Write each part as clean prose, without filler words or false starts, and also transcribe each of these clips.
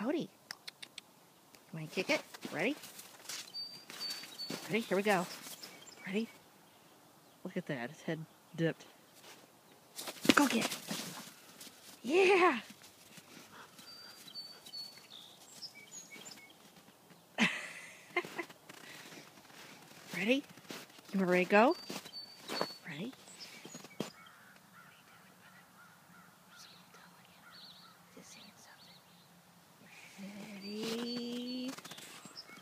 Cody. You want to kick it? Ready? Ready? Here we go. Ready? Look at that. His head dipped. Go get it. Yeah! Ready? You ready to go? Ready? Ready?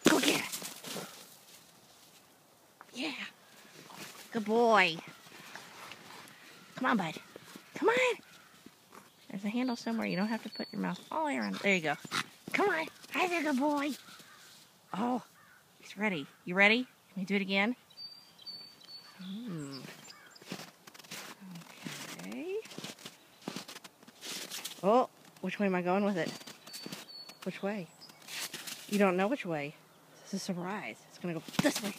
Go get it! Yeah! Good boy. Come on, bud. Come on! There's a handle somewhere. You don't have to put your mouth all the way around. There you go. Come on. Hi there, good boy. Oh, he's ready. You ready? Can we do it again? Okay. Oh, which way am I going with it? Which way? You don't know which way. This is a surprise. It's going to go this way.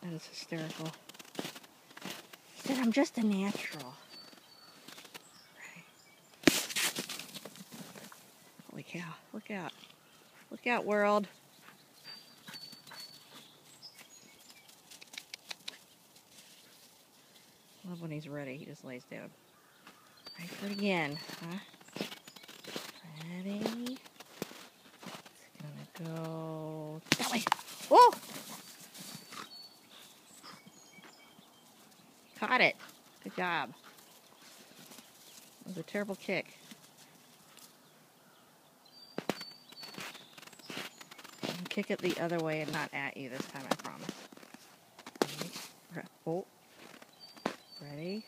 That is hysterical. He said, I'm just a natural. Right. Holy cow. Look out. Look out, world. I love when he's ready. He just lays down. Ready for it again, huh? Ready? It's gonna go that way. Oh! Caught it. Good job. It was a terrible kick. I'll kick it the other way and not at you this time, I promise. Ready? Oh. Ready?